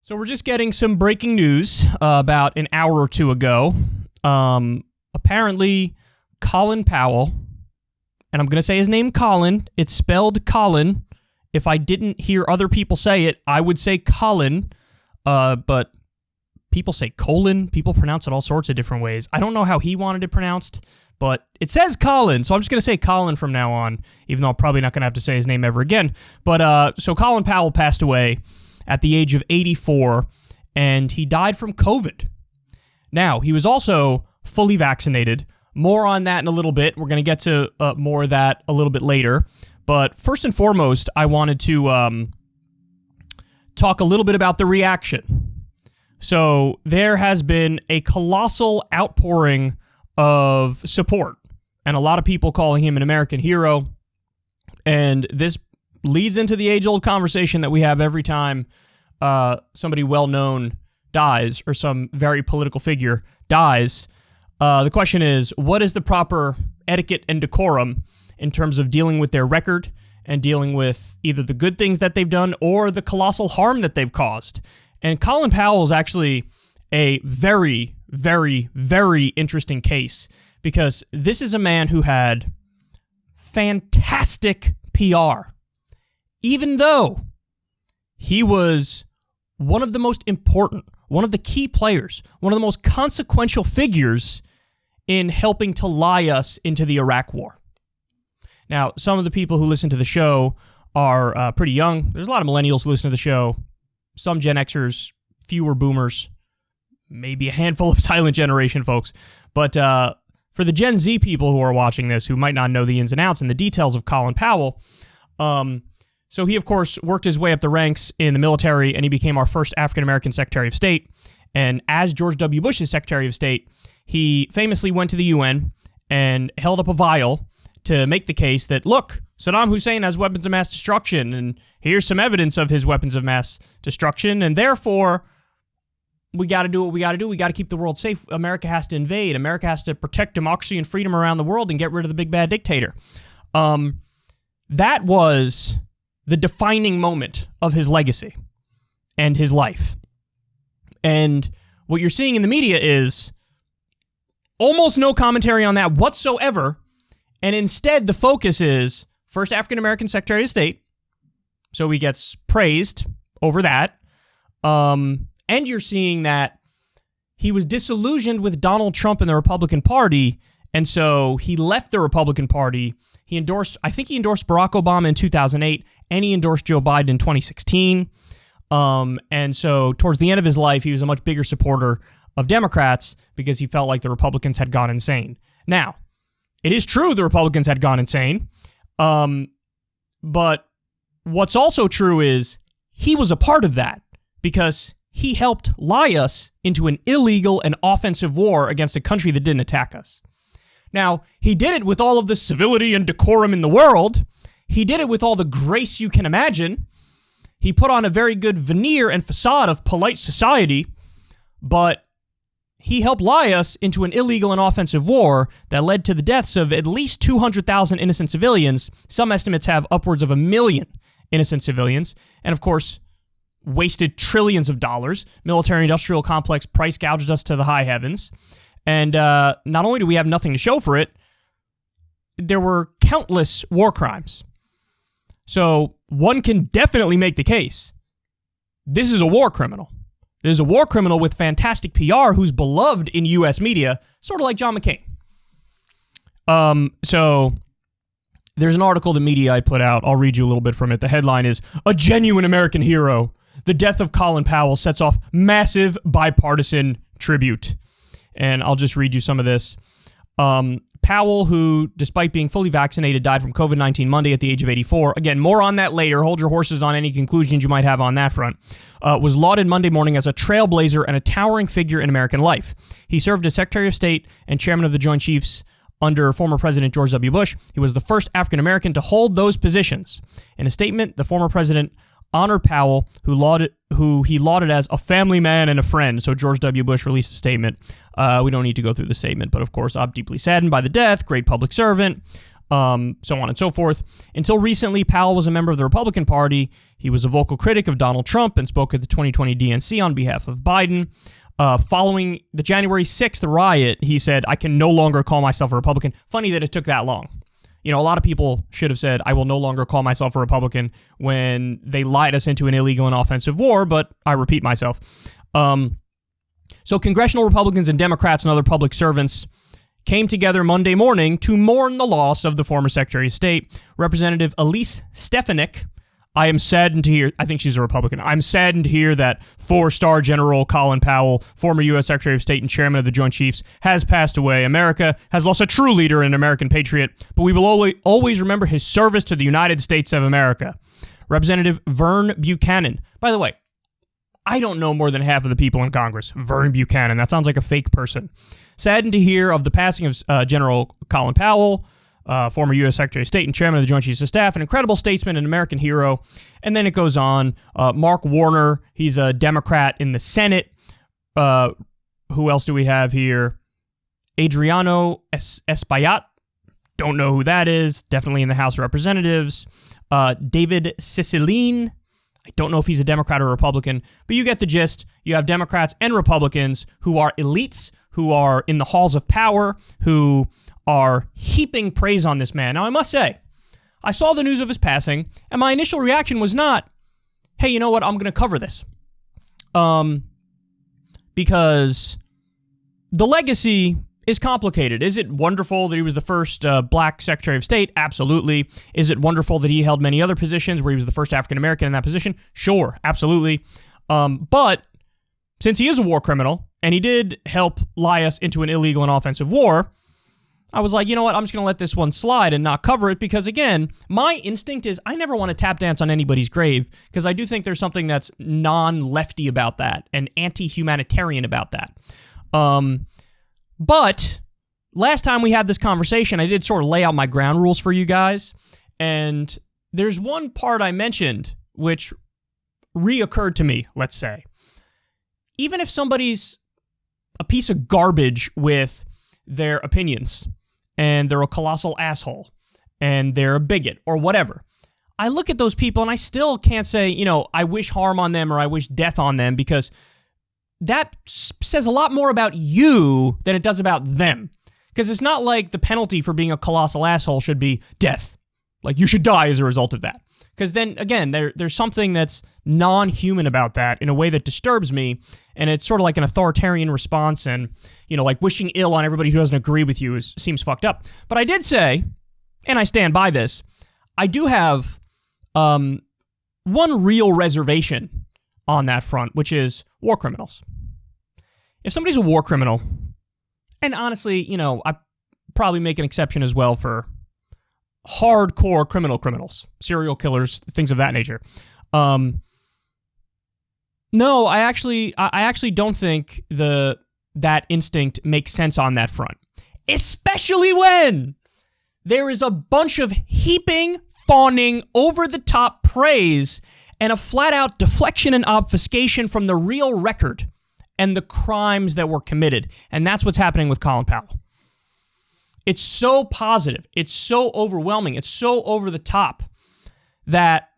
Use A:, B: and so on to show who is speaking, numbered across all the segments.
A: So we're just getting some breaking news about an hour or two ago. Apparently, Colin Powell, and I'm going to say his name Colin. It's spelled Colin. If I didn't hear other people say it, I would say Colin. But people say colon. People pronounce it all sorts of different ways. I don't know how he wanted it pronounced, but it says Colin, so I'm just going to say Colin from now on, even though I'm probably not going to have to say his name ever again. But so Colin Powell passed away at the age of 84, and he died from COVID. Now, he was also fully vaccinated. More on that in a little bit. We're going to get to more of that a little bit later. But first and foremost, I wanted to talk a little bit about the reaction. So there has been a colossal outpouring of support, and a lot of people calling him an American hero. And this leads into the age-old conversation that we have every time somebody well-known dies or some very political figure dies. The question is, what is the proper etiquette and decorum in terms of dealing with their record and dealing with either the good things that they've done or the colossal harm that they've caused? And Colin Powell is actually a very, very, very interesting case, because this is a man who had fantastic PR. Even though he was one of the most important, one of the key players, one of the most consequential figures in helping to lie us into the Iraq War. Now, some of the people who listen to the show are pretty young. There's a lot of millennials who listen to the show, some Gen Xers, fewer boomers, maybe a handful of silent generation folks. But for the Gen Z people who are watching this, who might not know the ins and outs and the details of Colin Powell, so he, of course, worked his way up the ranks in the military, and he became our first African-American Secretary of State. And as George W. Bush's Secretary of State, he famously went to the UN and held up a vial to make the case that, look, Saddam Hussein has weapons of mass destruction, and here's some evidence of his weapons of mass destruction, and therefore, we got to do what we got to do. We got to keep the world safe. America has to invade. America has to protect democracy and freedom around the world and get rid of the big bad dictator. That was the defining moment of his legacy and his life. And what you're seeing in the media is almost no commentary on that whatsoever. And instead, the focus is first African-American Secretary of State. So he gets praised over that. And you're seeing that he was disillusioned with Donald Trump and the Republican Party. And so he left the Republican Party. He endorsed Barack Obama in 2008, and he endorsed Joe Biden in 2016. And so towards the end of his life, he was a much bigger supporter of Democrats because he felt like the Republicans had gone insane. Now, it is true the Republicans had gone insane. But what's also true is he was a part of that because he helped lie us into an illegal and offensive war against a country that didn't attack us. Now, he did it with all of the civility and decorum in the world. He did it with all the grace you can imagine. He put on a very good veneer and facade of polite society, but he helped lie us into an illegal and offensive war that led to the deaths of at least 200,000 innocent civilians. Some estimates have upwards of 1 million innocent civilians, and of course, wasted trillions of dollars. Military-industrial complex price gouged us to the high heavens. And not only do we have nothing to show for it, there were countless war crimes. So one can definitely make the case. This is a war criminal. This is a war criminal with fantastic PR who's beloved in U.S. media, sort of like John McCain. So there's an article the media I put out. I'll read you a little bit from it. The headline is, "A Genuine American Hero. The death of Colin Powell sets off massive bipartisan tribute." And I'll just read you some of this. Powell, who, despite being fully vaccinated, died from COVID-19 Monday at the age of 84. Again, more on that later. Hold your horses on any conclusions you might have on that front. Was lauded Monday morning as a trailblazer and a towering figure in American life. He served as Secretary of State and Chairman of the Joint Chiefs under former President George W. Bush. He was the first African-American to hold those positions. In a statement, the former president honored Powell, who he lauded as a family man and a friend. So George W. Bush released a statement. We don't need to go through the statement, but of course, I'm deeply saddened by the death. Great public servant. so on and so forth. Until recently, Powell was a member of the Republican Party. He was a vocal critic of Donald Trump and spoke at the 2020 DNC on behalf of Biden. Following the January 6th riot, he said, "I can no longer call myself a Republican." Funny that it took that long. You know, a lot of people should have said, "I will no longer call myself a Republican," when they lied us into an illegal and offensive war, but I repeat myself. So congressional Republicans and Democrats and other public servants came together Monday morning to mourn the loss of the former Secretary of State, Representative Elise Stefanik. I am saddened to hear, I think she's a Republican, I'm saddened to hear that 4-star General Colin Powell, former U.S. Secretary of State and Chairman of the Joint Chiefs, has passed away. America has lost a true leader and an American patriot, but we will always remember his service to the United States of America. Representative Vern Buchanan. By the way, I don't know more than half of the people in Congress. Vern Buchanan, that sounds like a fake person. Saddened to hear of the passing of General Colin Powell, former U.S. Secretary of State and Chairman of the Joint Chiefs of Staff, an incredible statesman, an American hero. And then it goes on. Mark Warner, he's a Democrat in the Senate. Who else do we have here? Adriano Espaillat. Don't know who that is. Definitely in the House of Representatives. David Cicilline. I don't know if he's a Democrat or Republican, but you get the gist. You have Democrats and Republicans who are elites, who are in the halls of power, who are heaping praise on this man. Now, I must say, I saw the news of his passing, and my initial reaction was not, hey, you know what, I'm going to cover this. Because the legacy is complicated. Is it wonderful that he was the first black Secretary of State? Absolutely. Is it wonderful that he held many other positions where he was the first African-American in that position? Sure, absolutely. But since he is a war criminal, and he did help lie us into an illegal and offensive war, I was like, you know what, I'm just going to let this one slide and not cover it because, again, my instinct is I never want to tap dance on anybody's grave because I do think there's something that's non-lefty about that and anti-humanitarian about that. But last time we had this conversation, I did sort of lay out my ground rules for you guys, and there's one part I mentioned which reoccurred to me, let's say. Even if somebody's a piece of garbage with their opinions, and they're a colossal asshole, and they're a bigot, or whatever, I look at those people and I still can't say, you know, I wish harm on them or I wish death on them, because that says a lot more about you than it does about them. Because it's not like the penalty for being a colossal asshole should be death. Like, you should die as a result of that. Because then, again, there's something that's non-human about that in a way that disturbs me, and it's sort of like an authoritarian response, and, you know, like wishing ill on everybody who doesn't agree with you seems fucked up. But I did say, and I stand by this, I do have one real reservation on that front, which is war criminals. If somebody's a war criminal, and honestly, you know, I probably make an exception as well for hardcore criminals, serial killers, things of that nature. No, I actually don't think that instinct makes sense on that front, especially when there is a bunch of heaping, fawning, over-the-top praise and a flat-out deflection and obfuscation from the real record and the crimes that were committed. And that's what's happening with Colin Powell. It's so positive. It's so overwhelming. It's so over the top that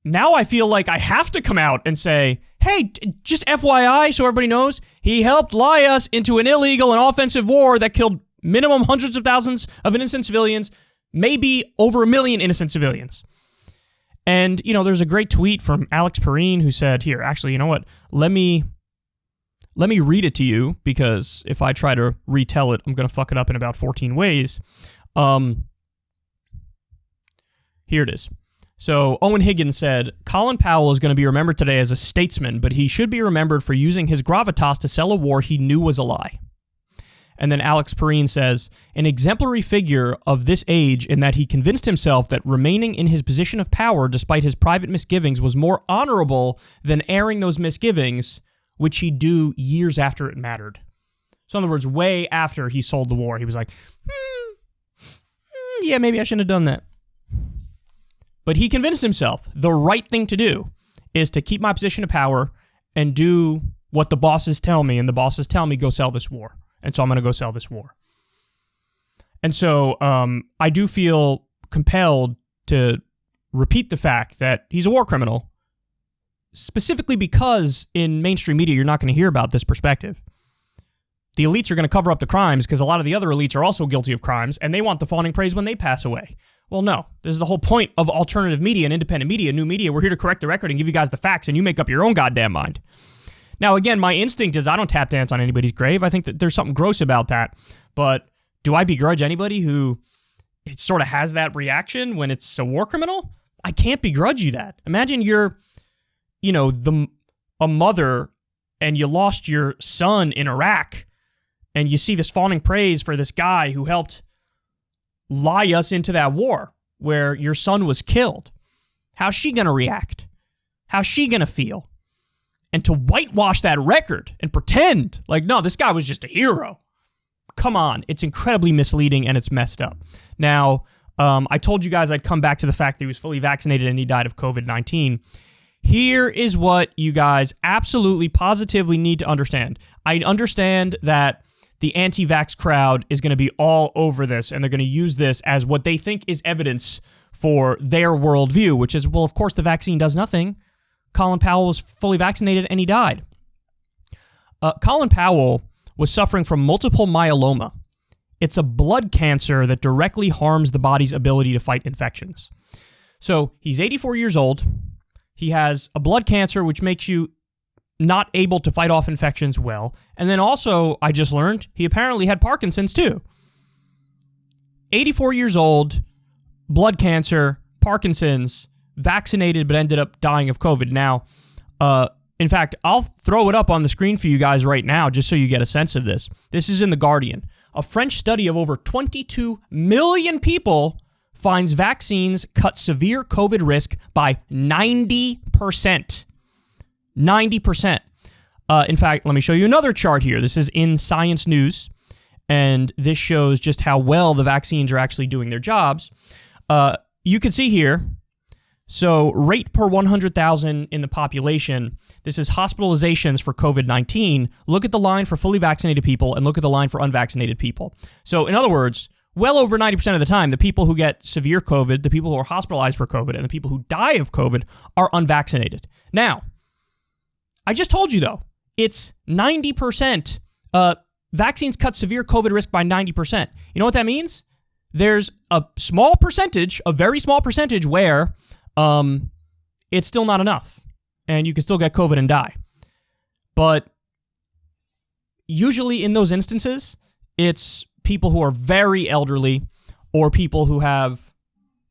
A: now I feel like I have to come out and say, hey, just FYI, so everybody knows, he helped lie us into an illegal and offensive war that killed minimum hundreds of thousands of innocent civilians, maybe over 1 million innocent civilians. And, you know, there's a great tweet from Alex Perrine who said, here, actually, you know what? Let me read it to you, because if I try to retell it, I'm going to fuck it up in about 14 ways. Here it is. So Owen Higgins said, Colin Powell is going to be remembered today as a statesman, but he should be remembered for using his gravitas to sell a war he knew was a lie. And then Alex Perrine says, an exemplary figure of this age in that he convinced himself that remaining in his position of power despite his private misgivings was more honorable than airing those misgivings, which he'd do years after it mattered. So in other words, way after he sold the war, he was like, yeah, maybe I shouldn't have done that. But he convinced himself the right thing to do is to keep my position of power and do what the bosses tell me, and the bosses tell me, go sell this war. And so I'm going to go sell this war. And so I do feel compelled to repeat the fact that he's a war criminal, specifically because in mainstream media, you're not going to hear about this perspective. The elites are going to cover up the crimes because a lot of the other elites are also guilty of crimes, and they want the fawning praise when they pass away. Well, no. This is the whole point of alternative media and independent media, new media. We're here to correct the record and give you guys the facts, and you make up your own goddamn mind. Now, again, my instinct is I don't tap dance on anybody's grave. I think that there's something gross about that. But do I begrudge anybody who it sort of has that reaction when it's a war criminal? I can't begrudge you that. Imagine you're, a mother and you lost your son in Iraq, and you see this fawning praise for this guy who helped lie us into that war where your son was killed. How's she going to react? How's she going to feel? And to whitewash that record and pretend like, no, this guy was just a hero. Come on. It's incredibly misleading and it's messed up. Now, I told you guys I'd come back to the fact that he was fully vaccinated and he died of COVID-19. Here is what you guys absolutely, positively need to understand. I understand that the anti-vax crowd is going to be all over this, and they're going to use this as what they think is evidence for their worldview, which is, well, of course, the vaccine does nothing. Colin Powell was fully vaccinated, and he died. Colin Powell was suffering from multiple myeloma. It's a blood cancer that directly harms the body's ability to fight infections. So he's 84 years old. He has a blood cancer, which makes you not able to fight off infections well. And then also, I just learned, he apparently had Parkinson's too. 84 years old, blood cancer, Parkinson's, vaccinated, but ended up dying of COVID. Now, in fact, I'll throw it up on the screen for you guys right now, just so you get a sense of this. This is in The Guardian. A French study of over 22 million people finds vaccines cut severe COVID risk by 90%. 90%. In fact, let me show you another chart here. This is in Science News, and this shows just how well the vaccines are actually doing their jobs. You can see here, so rate per 100,000 in the population, this is hospitalizations for COVID-19. Look at the line for fully vaccinated people and look at the line for unvaccinated people. So in other words, well over 90% of the time, the people who get severe COVID, the people who are hospitalized for COVID, and the people who die of COVID are unvaccinated. Now, I just told you, though, it's 90%. Vaccines cut severe COVID risk by 90%. You know what that means? There's a small percentage, a very small percentage, where it's still not enough, and you can still get COVID and die. But usually in those instances, it's people who are very elderly or people who have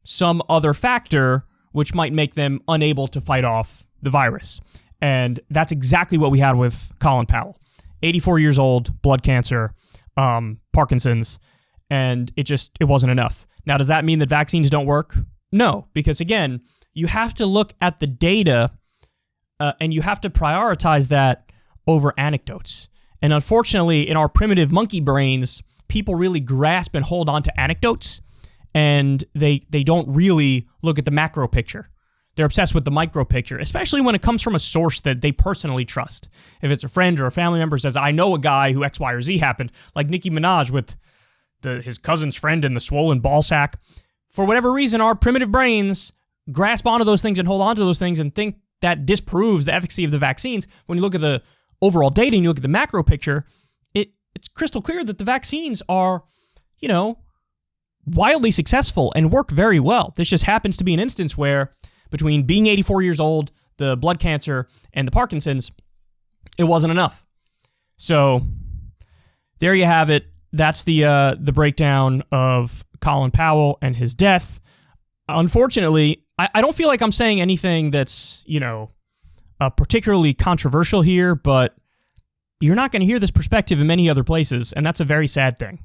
A: some other factor which might make them unable to fight off the virus. And that's exactly what we had with Colin Powell. 84 years old, blood cancer, Parkinson's, and it wasn't enough. Now, does that mean that vaccines don't work? No, because again, you have to look at the data and you have to prioritize that over anecdotes. And unfortunately, in our primitive monkey brains, people really grasp and hold on to anecdotes, and they don't really look at the macro picture. They're obsessed with the micro picture, especially when it comes from a source that they personally trust. If it's a friend or a family member says, I know a guy who X, Y, or Z happened, like Nicki Minaj with his cousin's friend in the swollen ball sack. For whatever reason, our primitive brains grasp onto those things and hold on to those things and think that disproves the efficacy of the vaccines. When you look at the overall data and you look at the macro picture, it's crystal clear that the vaccines are, wildly successful and work very well. This just happens to be an instance where between being 84 years old, the blood cancer, and the Parkinson's, it wasn't enough. So there you have it. That's the breakdown of Colin Powell and his death. Unfortunately, I don't feel like I'm saying anything that's, particularly controversial here, but you're not going to hear this perspective in many other places, and that's a very sad thing.